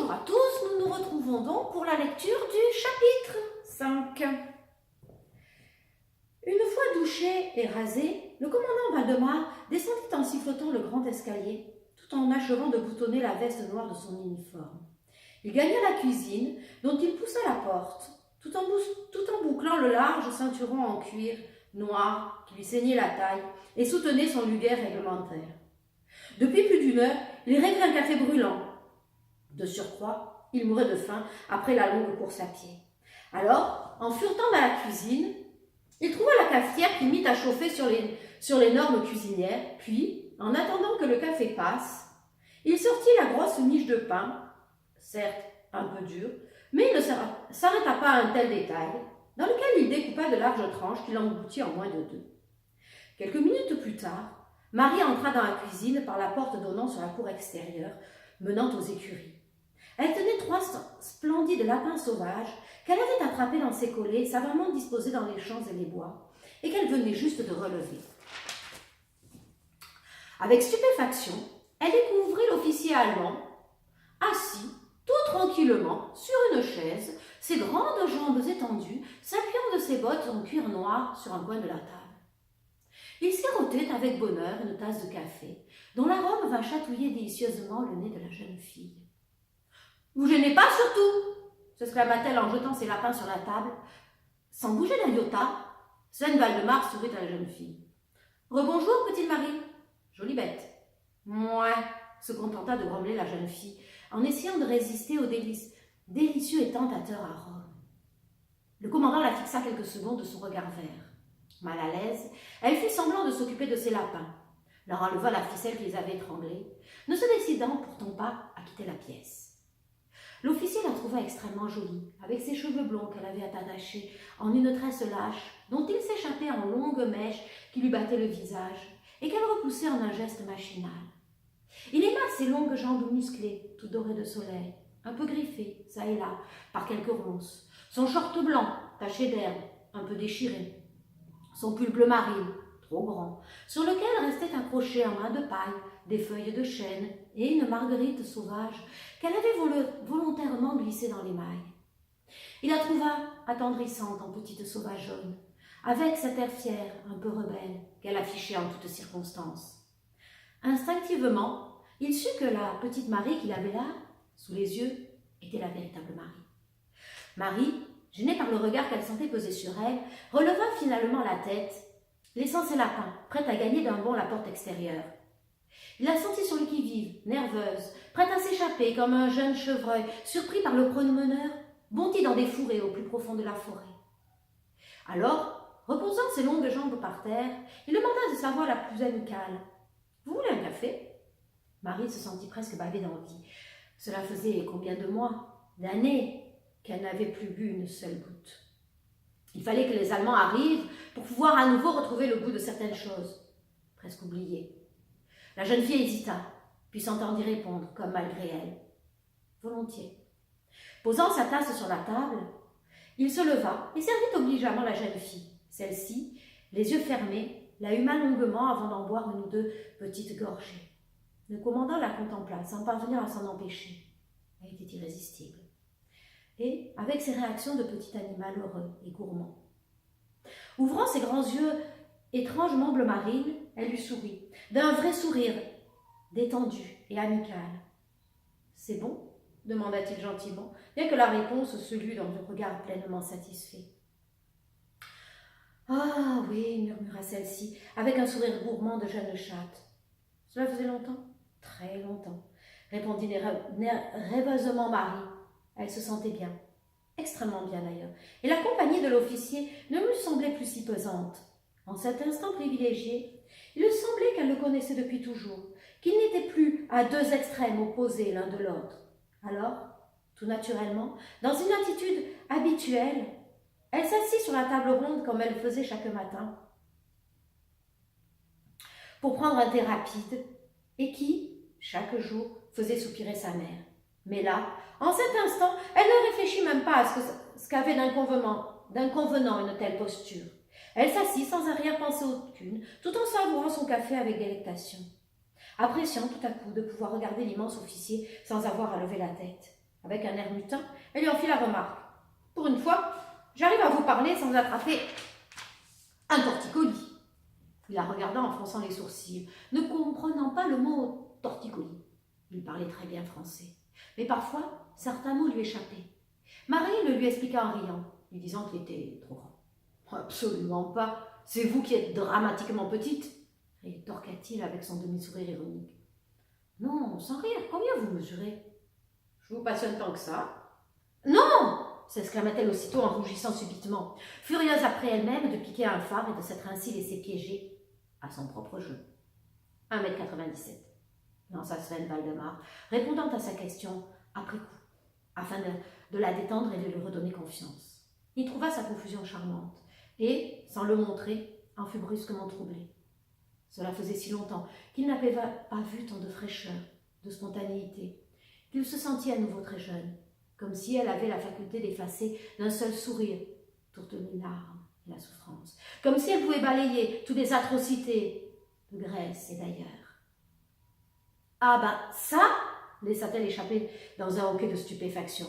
Bonjour à tous, nous nous retrouvons donc pour la lecture du chapitre 5. Une fois douché et rasé, le commandant Valdemar descendit en sifflotant le grand escalier, tout en achevant de boutonner la veste noire de son uniforme. Il gagna la cuisine, dont il poussa la porte, tout en bouclant le large ceinturon en cuir noir qui lui ceignait la taille et soutenait son luguet réglementaire. Depuis plus d'une heure, il rêvait un café brûlant. De surcroît, il mourait de faim après la longue course à pied. Alors, en furetant dans la cuisine, il trouva la cafetière qui mit à chauffer sur l'énorme cuisinière, puis, en attendant que le café passe, il sortit la grosse miche de pain, certes un peu dure, mais il ne s'arrêta pas à un tel détail, dans lequel il découpa de larges tranches qu'il engloutit en moins de 2. Quelques minutes plus tard, Marie entra dans la cuisine par la porte donnant sur la cour extérieure, menant aux écuries. Elle tenait 3 splendides lapins sauvages qu'elle avait attrapés dans ses collets, savamment disposés dans les champs et les bois, et qu'elle venait juste de relever. Avec stupéfaction, elle découvrit l'officier allemand, assis tout tranquillement sur une chaise, ses grandes jambes étendues, s'appuyant de ses bottes en cuir noir sur un coin de la table. Il sirotait avec bonheur une tasse de café, dont l'arôme vint chatouiller délicieusement le nez de la jeune fille. « Vous gênez pas surtout !» s'exclama-t-elle en jetant ses lapins sur la table. Sans bouger d'un iota, Sven Valdemar sourit à la jeune fille. « Rebonjour, petite Marie. Jolie bête. »« Mouais !» se contenta de grommeler la jeune fille, en essayant de résister au délicieux et tentateur arôme. Le commandant la fixa quelques secondes de son regard vert. Mal à l'aise, elle fit semblant de s'occuper de ses lapins, leur enleva la ficelle qui les avait étranglés, ne se décidant pourtant pas à quitter la pièce. L'officier la trouva extrêmement jolie, avec ses cheveux blonds qu'elle avait attachés en une tresse lâche, dont il s'échappait en longues mèches qui lui battaient le visage, et qu'elle repoussait en un geste machinal. Il aima ses longues jambes musclées, toutes dorées de soleil, un peu griffées, ça et là, par quelques ronces, son short blanc, taché d'herbe, un peu déchiré, son pull bleu marine, trop grand, sur lequel restait accroché en main de paille des feuilles de chêne et une marguerite sauvage qu'elle avait volontairement glissée dans les mailles. Il la trouva attendrissante en petite sauvageonne, avec cet air fier, un peu rebelle, qu'elle affichait en toutes circonstances. Instinctivement, il sut que la petite Marie qu'il avait là, sous les yeux, était la véritable Marie. Marie, gênée par le regard qu'elle sentait poser sur elle, releva finalement la tête, laissant ses lapins, prête à gagner d'un bond la porte extérieure. Il la sentit sur le qui-vive, nerveuse, prête à s'échapper comme un jeune chevreuil, surpris par le promeneur, bondi dans des fourrés au plus profond de la forêt. Alors, reposant ses longues jambes par terre, il demanda de sa voix la plus amicale. « Vous voulez un café ?» Marie se sentit presque bavée d'envie. Cela faisait combien de mois, d'années, qu'elle n'avait plus bu une seule goutte. Il fallait que les Allemands arrivent pour pouvoir à nouveau retrouver le goût de certaines choses, presque oubliées. La jeune fille hésita, puis s'entendit répondre, comme malgré elle. Volontiers. Posant sa tasse sur la table, il se leva et servit obligeamment la jeune fille. Celle-ci, les yeux fermés, la huma longuement avant d'en boire une ou 2 petites gorgées. Le commandant la contempla, sans parvenir à s'en empêcher. Elle était irrésistible. Et, avec ses réactions de petit animal heureux et gourmand. Ouvrant ses grands yeux étrangement bleu marine, elle lui sourit, d'un vrai sourire, détendu et amical. « C'est bon ?» demanda-t-il gentiment, bien que la réponse se lut dans un regard pleinement satisfait. « Ah oui, murmura celle-ci, avec un sourire gourmand de jeune chatte. « Cela faisait longtemps ?»« Très longtemps, » répondit rêveusement Marie. Elle se sentait bien, extrêmement bien d'ailleurs, et la compagnie de l'officier ne lui semblait plus si pesante. En cet instant privilégié, il lui semblait qu'elle le connaissait depuis toujours, qu'ils n'étaient plus à 2 extrêmes opposés l'un de l'autre. Alors, tout naturellement, dans une attitude habituelle, elle s'assit sur la table ronde comme elle faisait chaque matin, pour prendre un thé rapide, et qui, chaque jour, faisait soupirer sa mère. Mais là, en cet instant, elle ne réfléchit même pas à ce qu'avait d'inconvenant une telle posture. Elle s'assit sans arrière-pensée aucune, tout en savourant son café avec délectation, appréciant tout à coup de pouvoir regarder l'immense officier sans avoir à lever la tête, Avec un air mutin, elle lui en fit la remarque. Pour une fois, j'arrive à vous parler sans attraper un torticolis. Il la regarda en fronçant les sourcils, ne comprenant pas le mot torticolis. Il parlait très bien français, mais parfois certains mots lui échappaient. Marie le lui expliqua en riant, lui disant qu'il était trop grand. Absolument pas, c'est vous qui êtes dramatiquement petite, rétorqua-t-il avec son demi-sourire ironique. Non, sans rire, combien vous mesurez? Je vous passionne tant que ça. Non, s'exclama-t-elle aussitôt en rougissant subitement, furieuse après elle-même de piquer un phare et de s'être ainsi laissée piéger à son propre jeu. 1,97 m, lança Sven Valdemar, répondant à sa question après coup, afin de la détendre et de lui redonner confiance. Il trouva sa confusion charmante et, sans le montrer, en fut brusquement troublé. Cela faisait si longtemps qu'il n'avait pas vu tant de fraîcheur, de spontanéité, qu'il se sentit à nouveau très jeune, comme si elle avait la faculté d'effacer d'un seul sourire toutes les larmes et la souffrance, comme si elle pouvait balayer toutes les atrocités de Grèce et d'ailleurs. Ah ben ça, laissa-t-elle échapper dans un hoquet de stupéfaction.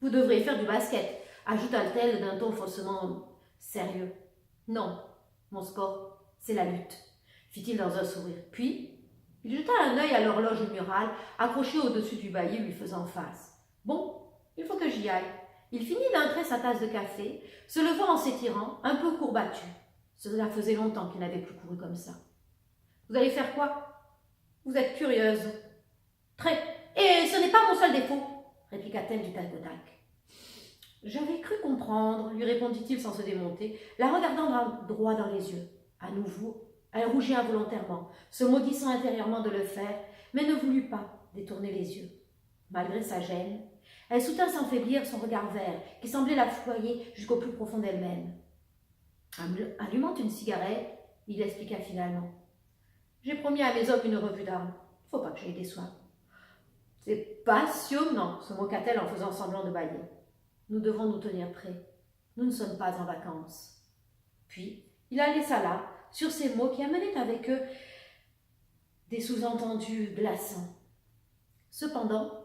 Vous devriez faire du basket, ajouta-t-elle d'un ton faussement sérieux. Non, mon sport, c'est la lutte, fit-il dans un sourire. Puis, il jeta un œil à l'horloge murale accrochée au-dessus du bailli lui faisant face. Bon, il faut que j'y aille. Il finit d'un trait sa tasse de café, se levant en s'étirant, un peu courbattu. Cela faisait longtemps qu'il n'avait plus couru comme ça. Vous allez faire quoi? Vous êtes curieuse. Très. Et ce n'est pas mon seul défaut, répliqua-t-elle du tac au tac. J'avais cru comprendre, lui répondit-il sans se démonter, la regardant droit dans les yeux. À nouveau, elle rougit involontairement, se maudissant intérieurement de le faire, mais ne voulut pas détourner les yeux. Malgré sa gêne, elle soutint sans faiblir son regard vert, qui semblait la foyer jusqu'au plus profond d'elle-même. Allumant une cigarette, il expliqua finalement. J'ai promis à mes hommes une revue d'armes. Il ne faut pas que je les déçoive. C'est passionnant, se moqua-t-elle en faisant semblant de bâiller. Nous devons nous tenir prêts. Nous ne sommes pas en vacances. Puis, il la laissa là, sur ces mots qui amenaient avec eux des sous-entendus glaçants. Cependant,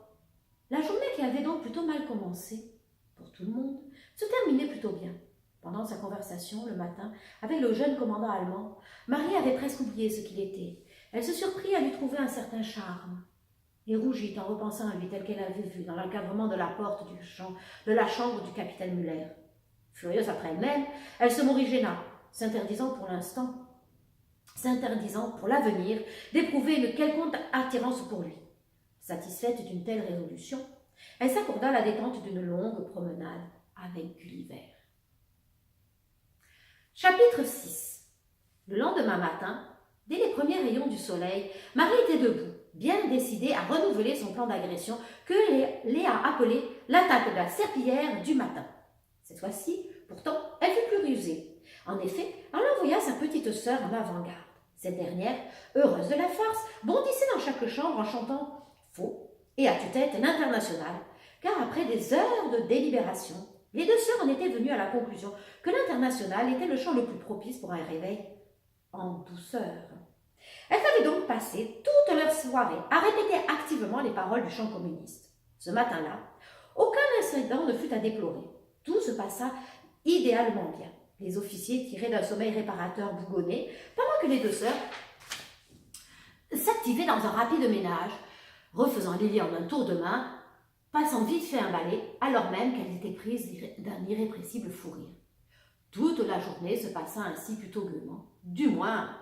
la journée qui avait donc plutôt mal commencé, pour tout le monde, se terminait plutôt bien. Pendant sa conversation, le matin, avec le jeune commandant allemand, Marie avait presque oublié ce qu'il était. Elle se surprit à lui trouver un certain charme, et rougit en repensant à lui tel qu'elle avait vu dans l'encadrement de la porte de la chambre du capitaine Muller. Furieuse après elle-même, elle se morigéna, s'interdisant pour l'avenir d'éprouver une quelconque attirance pour lui. Satisfaite d'une telle résolution, elle s'accorda la détente d'une longue promenade avec Gulliver. Chapitre 6. Le lendemain matin, dès les premiers rayons du soleil, Marie était debout, bien décidée à renouveler son plan d'agression que Léa appelait l'attaque de la serpillière du matin. Cette fois-ci, pourtant, elle fut plus rusée. En effet, elle envoya sa petite sœur en avant-garde. Cette dernière, heureuse de la farce, bondissait dans chaque chambre en chantant faux et à tue-tête l'international, car après des heures de délibération, les deux sœurs en étaient venues à la conclusion que l'international était le chant le plus propice pour un réveil en douceur. Elles avaient donc passé toute leur soirée à répéter activement les paroles du chant communiste. Ce matin-là, aucun incident ne fut à déplorer. Tout se passa idéalement bien. Les officiers tiraient d'un sommeil réparateur bougonné, pendant que les deux sœurs s'activaient dans un rapide ménage, refaisant les lits en un tour de main, passant vite fait un balai, alors même qu'elles étaient prises d'un irrépressible fou rire. Toute la journée se passa ainsi plutôt gaiement, du moins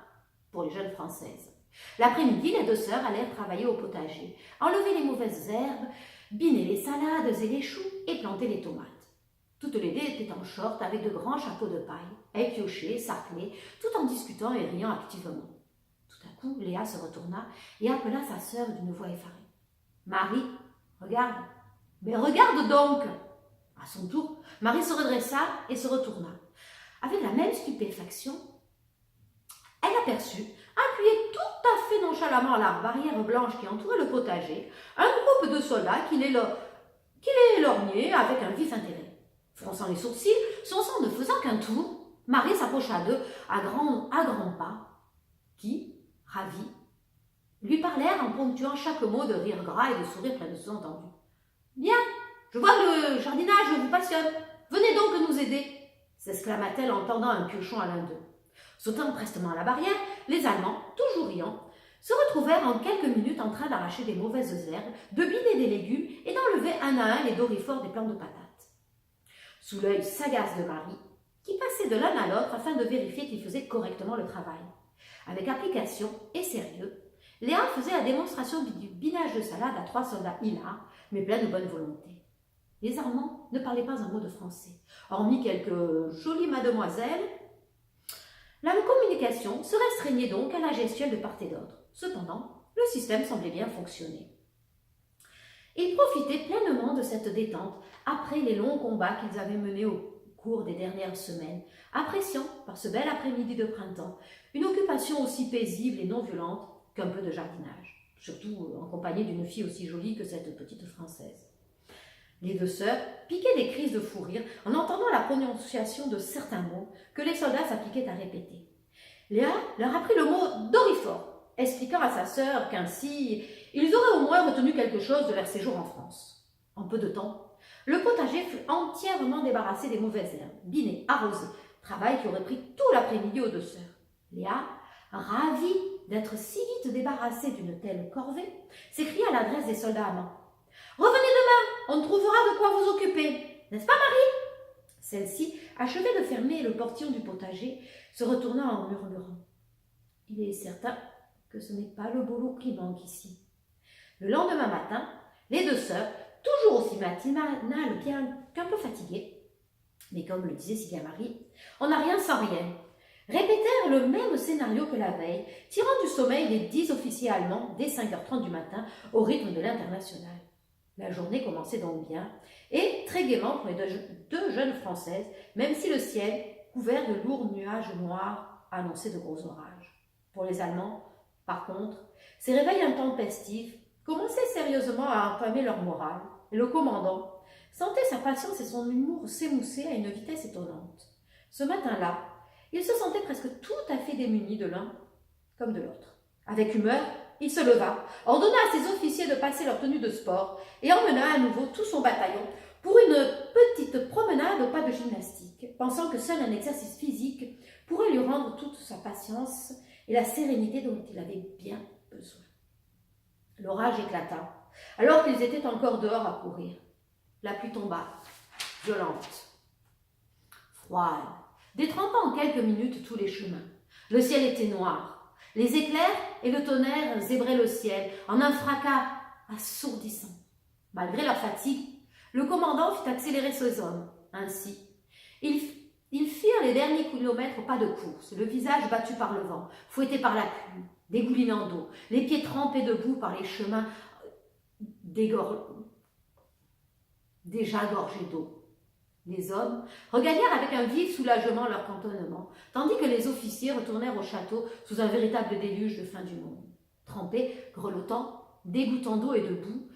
pour les jeunes Françaises. L'après-midi, les deux sœurs allèrent travailler au potager, enlever les mauvaises herbes, biner les salades et les choux et planter les tomates. Toutes les deux étaient en short avec de grands chapeaux de paille, elles piochaient, sarclaient, tout en discutant et riant activement. Tout à coup, Léa se retourna et appela sa sœur d'une voix effarée. « Marie, regarde, mais regarde donc !» À son tour, Marie se redressa et se retourna. Avec la même stupéfaction, elle aperçut, appuyé tout à fait nonchalamment à la barrière blanche qui entourait le potager, un groupe de soldats qui les lorgnaient avec un vif intérêt. Fronçant les sourcils, son sang ne faisant qu'un tour, Marie s'approcha d'eux à grands pas, qui, ravis, lui parlèrent en ponctuant chaque mot de rires gras et de sourires pleins de sous-entendus. « Bien, je vois que le jardinage vous passionne. Venez donc nous aider, s'exclama-t-elle en tendant un piochon à l'un d'eux. Sautant prestement à la barrière, les Allemands, toujours riants, se retrouvèrent en quelques minutes en train d'arracher des mauvaises herbes, de bider des légumes et d'enlever un à un les dorifores des plants de patates. Sous l'œil sagace de Marie, qui passait de l'un à l'autre afin de vérifier qu'ils faisaient correctement le travail. Avec application et sérieux, Léa faisait la démonstration du binage de salade à 3 soldats hilars, mais pleins de bonne volonté. Les Allemands ne parlaient pas un mot de français, hormis quelques jolies mademoiselles. La communication se restreignait donc à la gestuelle de part et d'autre. Cependant, le système semblait bien fonctionner. Ils profitaient pleinement de cette détente après les longs combats qu'ils avaient menés au cours des dernières semaines, appréciant, par ce bel après-midi de printemps, une occupation aussi paisible et non violente qu'un peu de jardinage, surtout en compagnie d'une fille aussi jolie que cette petite Française. Les deux sœurs piquaient des crises de fou rire en entendant la prononciation de certains mots que les soldats s'appliquaient à répéter. Léa leur apprit le mot « dorifort », expliquant à sa sœur qu'ainsi, ils auraient au moins retenu quelque chose de leur séjour en France. En peu de temps, le potager fut entièrement débarrassé des mauvaises herbes, biné, arrosé, travail qui aurait pris tout l'après-midi aux deux sœurs. Léa, ravie d'être si vite débarrassée d'une telle corvée, s'écria à l'adresse des soldats amants. « Revenez demain, on trouvera de quoi vous occuper, n'est-ce pas Marie ?» Celle-ci achevait de fermer le portillon du potager, se retourna en murmurant. « Il est certain que ce n'est pas le boulot qui manque ici. » Le lendemain matin, les deux sœurs, toujours aussi matinales, bien qu'un peu fatiguées, mais comme le disait si bien Marie, on n'a rien sans rien, répétèrent le même scénario que la veille, tirant du sommeil les 10 officiers allemands dès 5h30 du matin au rythme de l'international. La journée commençait donc bien, et très gaiement pour les deux jeunes Françaises, même si le ciel, couvert de lourds nuages noirs, annonçait de gros orages. Pour les Allemands, par contre, ces réveils intempestifs commençaient sérieusement à entamer leur morale, et le commandant sentait sa patience et son humour s'émousser à une vitesse étonnante. Ce matin-là, il se sentait presque tout à fait démuni de l'un comme de l'autre. Avec humeur, il se leva, ordonna à ses officiers de passer leur tenue de sport et emmena à nouveau tout son bataillon pour une petite promenade au pas de gymnastique, pensant que seul un exercice physique pourrait lui rendre toute sa patience et la sérénité dont il avait bien besoin. L'orage éclata, alors qu'ils étaient encore dehors à courir. La pluie tomba, violente, froide, détrempant en quelques minutes tous les chemins. Le ciel était noir. Les éclairs et le tonnerre zébraient le ciel en un fracas assourdissant. Malgré leur fatigue, le commandant fit accélérer ses hommes. Ainsi, ils firent les derniers kilomètres au pas de course, le visage battu par le vent, fouetté par la pluie, dégoulinant d'eau, les pieds trempés de boue par les chemins déjà gorgés d'eau. Les hommes regagnèrent avec un vif soulagement leur cantonnement, tandis que les officiers retournèrent au château sous un véritable déluge de fin du monde. Trempés, grelottants, dégoûtant d'eau et de boue,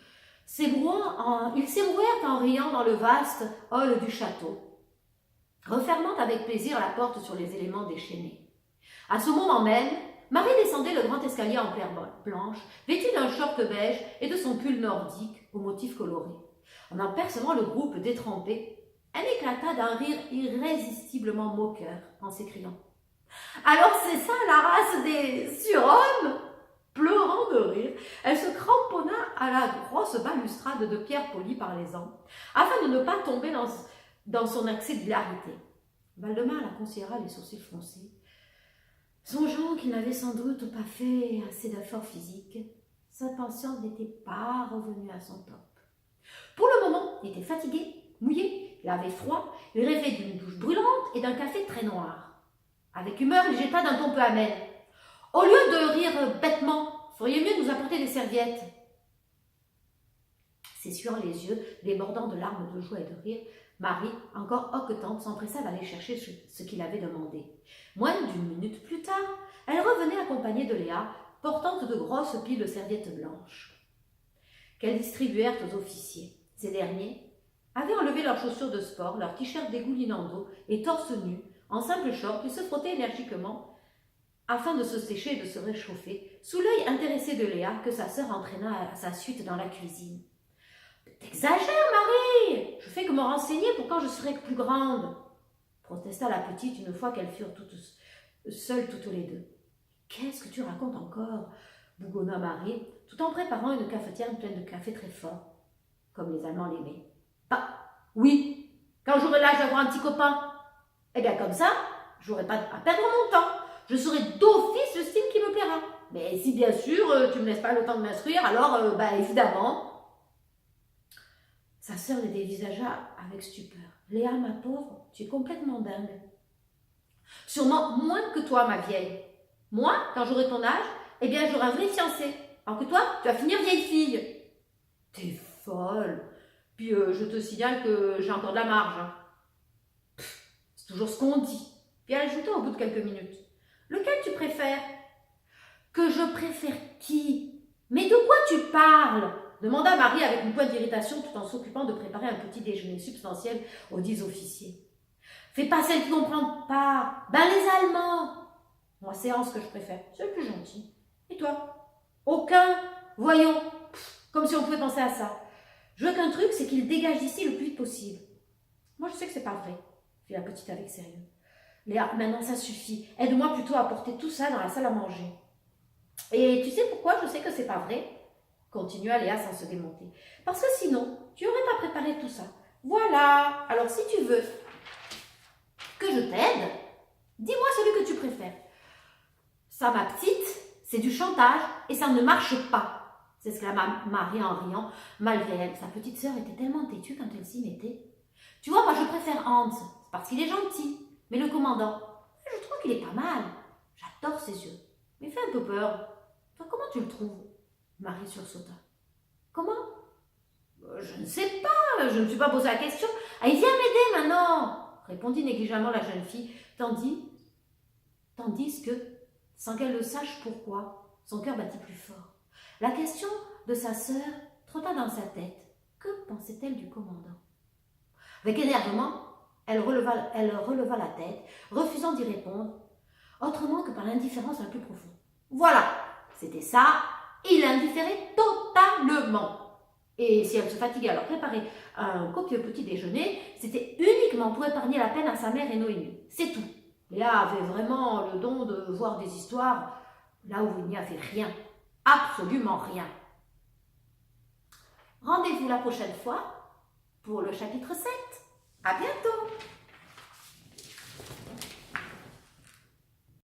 ils s'ébrouèrent en riant dans le vaste hall du château, refermant avec plaisir la porte sur les éléments déchaînés. À ce moment même, Marie descendait le grand escalier en pierre blanche, vêtue d'un short beige et de son pull nordique aux motifs colorés. En apercevant le groupe détrempé, elle éclata d'un rire irrésistiblement moqueur en s'écriant « Alors c'est ça la race des surhommes ?» Pleurant de rire, elle se cramponna à la grosse balustrade de pierre polie par les ans, afin de ne pas tomber dans son accès d'hilarité. Valdemar la considéra les sourcils froncés, songeant qu'il n'avait sans doute pas fait assez d'efforts physiques. Sa patience n'était pas revenue à son top. Pour le moment, il était fatigué, mouillé, il avait froid, il rêvait d'une douche brûlante et d'un café très noir. Avec humeur, il jeta d'un ton peu amer. « Au lieu de rire bêtement, feriez mieux de nous apporter des serviettes. » S'essuyant les yeux, débordant de larmes de joie et de rire, Marie, encore hoquetante, s'empressa d'aller chercher ce qu'il avait demandé. Moins d'une minute plus tard, elle revenait accompagnée de Léa, portant de grosses piles de serviettes blanches, qu'elles distribuèrent aux officiers. Ces derniers avaient enlevé leurs chaussures de sport, leurs t-shirts dégoulinant d'eau et torse nu, en simple short, ils se frottaient énergiquement afin de se sécher et de se réchauffer, sous l'œil intéressé de Léa que sa sœur entraîna à sa suite dans la cuisine. T'exagères, Marie! Je fais que me renseigner pour quand je serai plus grande, protesta la petite une fois qu'elles furent seules toutes les deux. Qu'est-ce que tu racontes encore? Bougonna Marie, tout en préparant une cafetière pleine de café très fort, comme les Allemands l'aimaient. Bah, oui, quand j'aurai l'âge d'avoir un petit copain. Eh bien, comme ça, j'aurai pas à perdre mon temps. Je serai d'office le style qui me plaira. Mais si, bien sûr, tu me laisses pas le temps de m'instruire, alors, évidemment. Sa sœur les dévisagea avec stupeur. Léa, ma pauvre, tu es complètement dingue. Sûrement moins que toi, ma vieille. Moi, quand j'aurai ton âge, eh bien, j'aurai un vrai fiancé. Alors que toi, tu vas finir vieille fille. T'es folle. Puis, je te signale que j'ai encore de la marge. Hein. C'est toujours ce qu'on dit. Puis elle ajouta au bout de quelques minutes. Lequel tu préfères? Que je préfère qui? Mais de quoi tu parles? Demanda Marie avec une pointe d'irritation tout en s'occupant de préparer un petit déjeuner substantiel aux 10 officiers. Fais pas celle qui comprend pas. Ben les Allemands. Moi, c'est Hans que je préfère. C'est le plus gentil. Et toi? Aucun. Voyons. Comme si on pouvait penser à ça. Je veux qu'un truc, c'est qu'il dégage d'ici le plus vite possible. Moi, je sais que c'est pas vrai, fit la petite avec sérieux. Léa, maintenant ça suffit. Aide-moi plutôt à porter tout ça dans la salle à manger. Et tu sais pourquoi je sais que c'est pas vrai? Continua Léa sans se démonter. Parce que sinon, tu n'aurais pas préparé tout ça. Voilà. Alors si tu veux que je t'aide, dis-moi celui que tu préfères. Ça, ma petite, c'est du chantage et ça ne marche pas. S'exclama Marie en riant, malgré elle. Sa petite sœur était tellement têtue quand elle s'y mettait. Tu vois, moi je préfère Hans, parce qu'il est gentil. Mais le commandant, je trouve qu'il est pas mal. J'adore ses yeux. Mais il fait un peu peur. Toi, comment tu le trouves? Marie sursauta. Comment? Je ne sais pas, je ne me suis pas posé la question. Ah, il vient m'aider maintenant, répondit négligemment la jeune fille, tandis que, sans qu'elle le sache pourquoi, son cœur battit plus fort. La question de sa sœur trotta dans sa tête. Que pensait-elle du commandant? Avec énervement, elle releva la tête, refusant d'y répondre, autrement que par l'indifférence la plus profonde. Voilà, c'était ça, il indifférait totalement. Et si elle se fatiguait à leur préparer un copieux petit déjeuner, c'était uniquement pour épargner la peine à sa mère et Noémie. C'est tout. Léa avait vraiment le don de voir des histoires là où il n'y avait rien. Absolument rien. Rendez-vous la prochaine fois pour le chapitre 7. À bientôt!